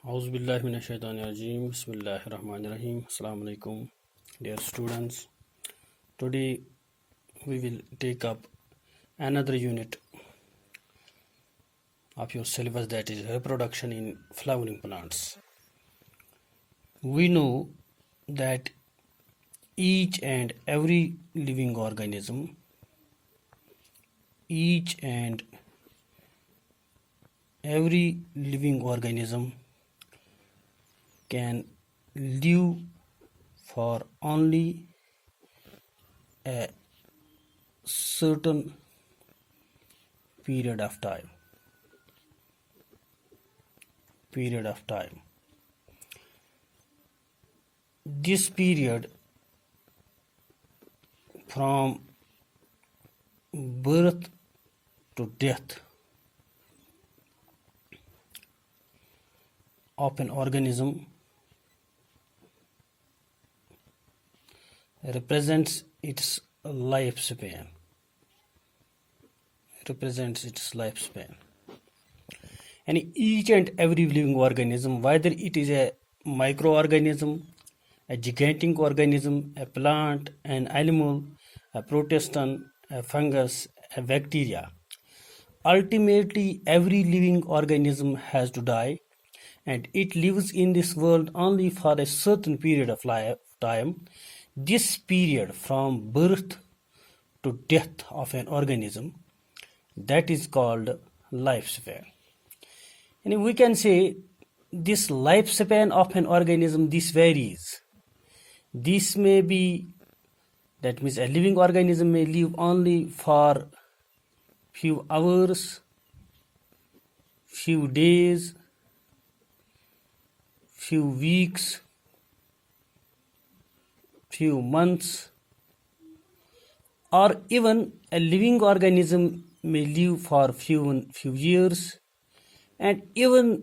Auzubillahiminash-shaytanir-rajeem. Bismillahir-rahmanir-rahim. Assalamu alaikum, dear students. Today we will take up another unit of your syllabus, that is reproduction in flowering plants. We know that each and every living organism, each and every living organism can live for only a certain period of time. This period from birth to death of an organism represents its lifespan. And each and every living organism, whether it is a microorganism, a gigantic organism, a plant, an animal, a protestant, a fungus, a bacteria, ultimately every living organism has to die, and it lives in this world only for a certain period of time. This period from birth to death of an organism, that is called lifespan. And we can say this lifespan of an organism, this varies. This may be, that means a living organism may live only for few hours, few days, few weeks, few months, or even a living organism may live for few years, and even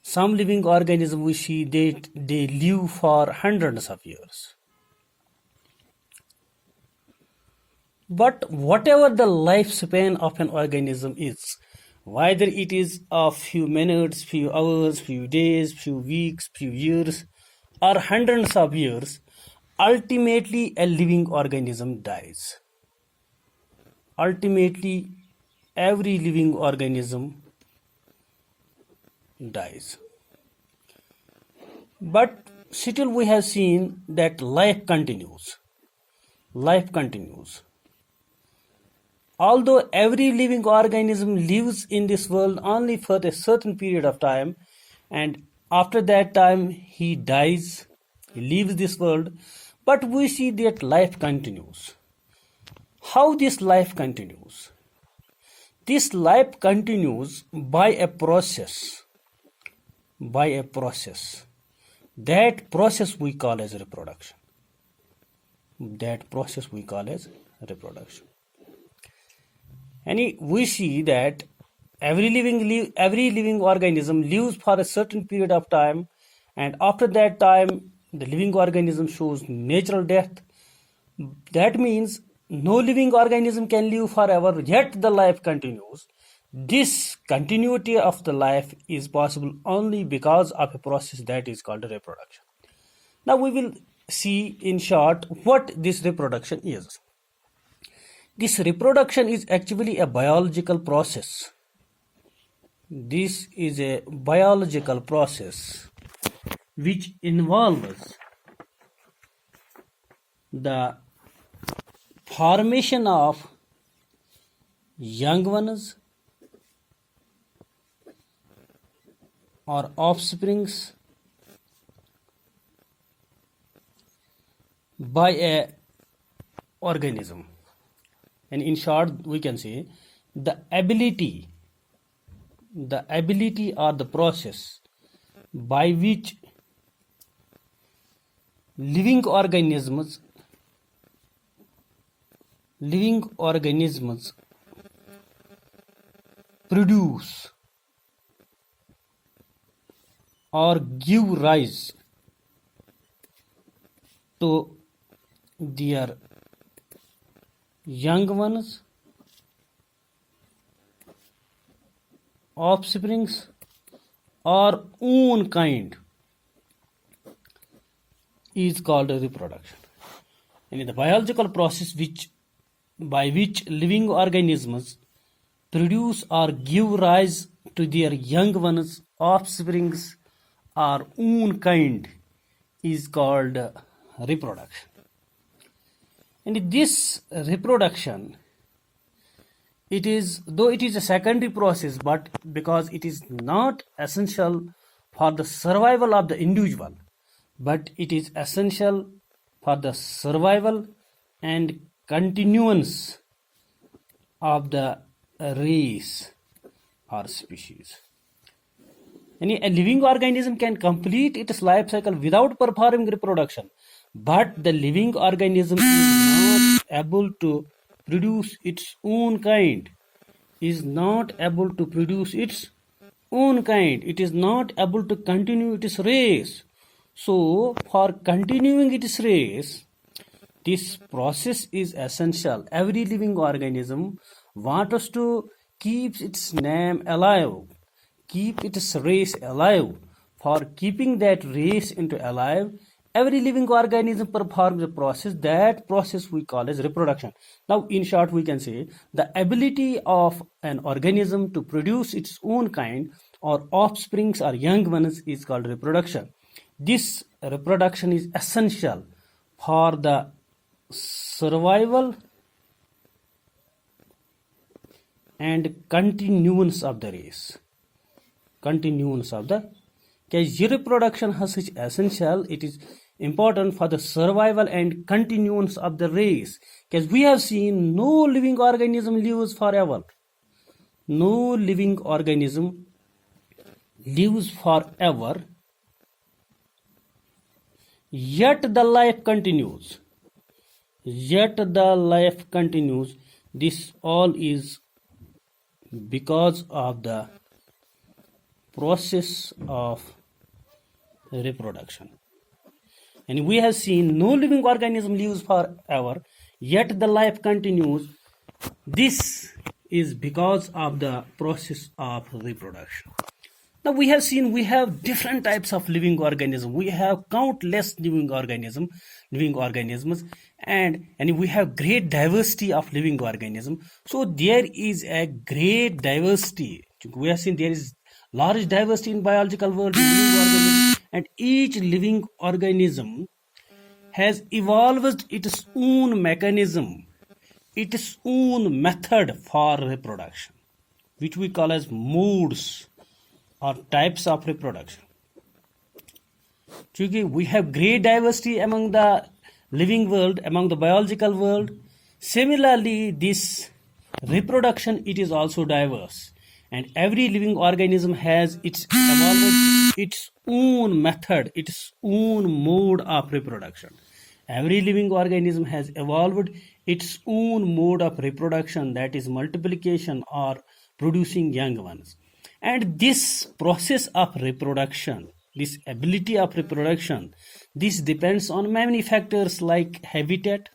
some living organism we see they live for hundreds of years. But whatever the lifespan of an organism is, whether it is of few minutes, few hours, few days, few weeks, few years, or hundreds of years, ultimately a living organism dies. Ultimately, every living organism dies. But still we have seen that life continues. Although every living organism lives in this world only for a certain period of time, and after that time he dies, he leaves this world, but we see that life continues. How this life continues? This life continues by a process. That process we call as reproduction. And we see that every living organism lives for a certain period of time, and after that time the living organism shows natural death. That means no living organism can live forever, yet the life continues. This continuity of the life is possible only because of a process that is called reproduction. Now we will see in short what this reproduction is. This reproduction is actually a biological process. This is a biological process which involves the formation of young ones or offsprings by a organism. And in short we can say the ability or the process by which living organisms produce or give rise to their young ones, offsprings, or own kind is called reproduction. And the biological process by which living organisms produce or give rise to their young ones, offsprings, or own kind is called reproduction. And this reproduction, though it is a secondary process, but because it is not essential for the survival of the individual, but it is essential for the survival and continuance of the race or species. A living organism can complete its life cycle without performing reproduction, but the living organism is not able to produce its own kind, is not able to produce its own kind, it is not able to continue its race. So, for continuing its race, this process is essential. Every living organism wants to keep its name alive, keep its race alive. For keeping that race into alive, every living organism performs a process. That process we call as reproduction. Now, in short, we can say the ability of an organism to produce its own kind or offsprings or young ones is called reproduction. This reproduction is essential for the survival and continuance of the race. Reproduction has such essential, it is important for the survival and continuance of the race. Because we have seen no living organism lives forever. No living organism lives forever, yet the life continues. This all is because of the process of reproduction. And we have seen no living organism lives forever, yet the life continues. This is because of the process of reproduction. Now we have seen we have different types of living organisms. We have countless living organisms, and we have great diversity of living organisms. So there is a great diversity. We have seen there is large diversity in biological world, living organisms, and each living organism has evolved its own mechanism, its own method for reproduction, which we call as modes or types of reproduction. We have great diversity among the living world, among the biological world. Similarly, this reproduction, it is also diverse, and every living organism has its own method, its own mode of reproduction. Every living organism has evolved its own mode of reproduction, that is multiplication or producing young ones. And this process of reproduction, this ability of reproduction, this depends on many factors like habitat,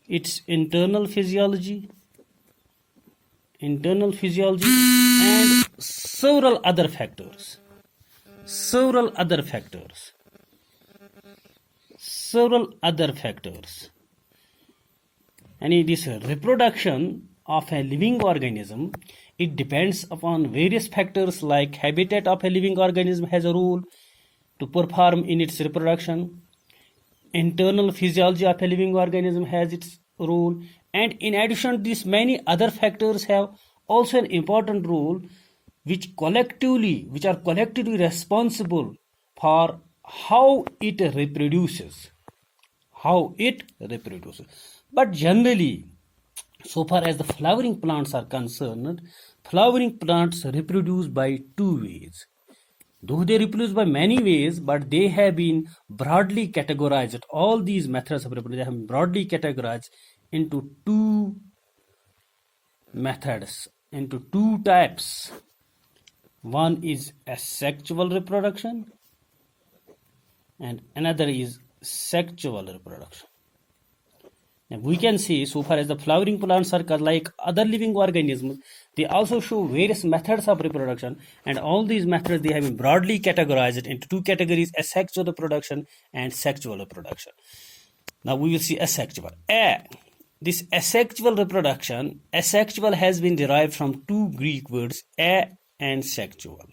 its internal physiology, and several other factors. And this reproduction of a living organism, it depends upon various factors like habitat of a living organism has a role to perform in its reproduction. Internal physiology of a living organism has its role, and in addition these many other factors have also an important role which are collectively responsible for how it reproduces. But generally, so far as the flowering plants are concerned, flowering plants reproduce by two ways. Though they reproduce by many ways, but they have been broadly categorized. All these methods of reproduction have been broadly categorized into two methods, into two types. One is asexual reproduction and another is sexual reproduction. Now we can see, so far as the flowering plants are like other living organisms, They also show various methods of reproduction, and all these methods they have been broadly categorized into two categories: asexual reproduction and sexual reproduction. Now we will see asexual. This asexual reproduction, asexual has been derived from two Greek words, a and sexual.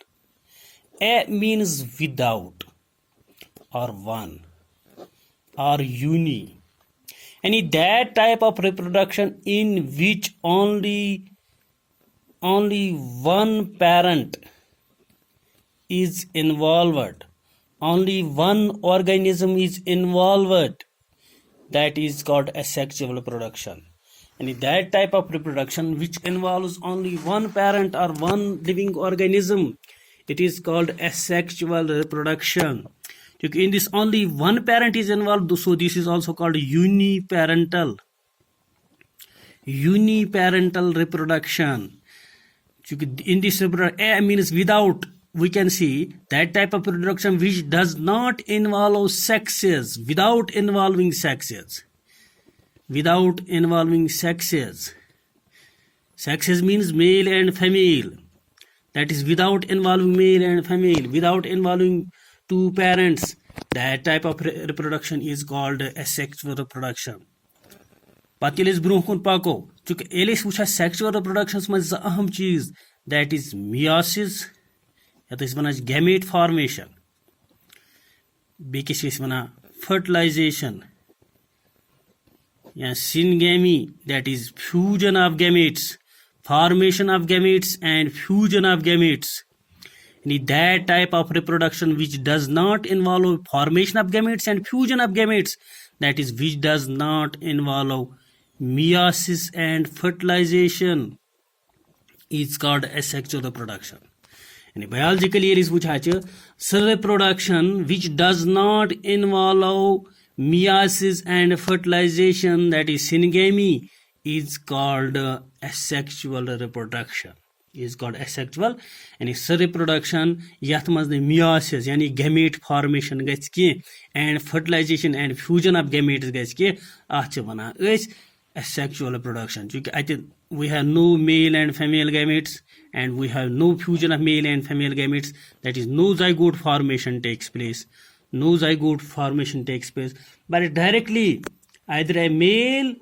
A means without, or one, or uni. And that type of reproduction in which only one parent is involved, only one organism is involved, that is called asexual reproduction. And that type of reproduction which involves only one parent or one living organism, it is called asexual reproduction. In this only one parent is involved, so this is also called uniparental reproduction. In this A means without, we can see that type of reproduction which does not involve sexes, without involving sexes. Sexes means male and female. That is without involving male and female, without involving two parents. That type of reproduction is called asexual reproduction. But yel is bronh kun pako, chunki yel is wucha sexual reproduction mans aham cheez, that is meiosis, yat is wana gamete formation, bekis is wana fertilization, ya syngamy, that is fusion of gametes, formation of gametes and fusion of gametes. And that type of reproduction which does not involve formation of gametes and fusion of gametes, that is which does not involve meiosis and fertilization, is called asexual reproduction. And biologically here is cell reproduction which does not involve meiosis and fertilization, that is syngamy, is called asexual reproduction. Is called asexual. And cell reproduction yath mans the meiosis yani gamete formation gets ki and fertilization and fusion of gametes gets ki, ath wana is asexual reproduction. We have no male and female gametes, and we have no fusion of male and female gametes, that is no zygote formation takes place. But directly either a male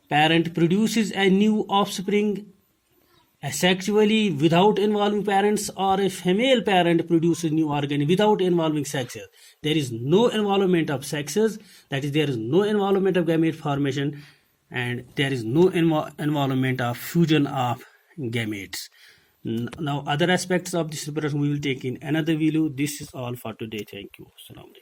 parent produces a new offspring asexually without involving parents, or a female parent produces new organ without involving sexes. There is no involvement of sexes, that is there is no involvement of gamete formation, and there is no involvement of fusion of gametes. Now other aspects of this reproduction we will take in another video. This is all for today. Thank you. Assalamu alaikum.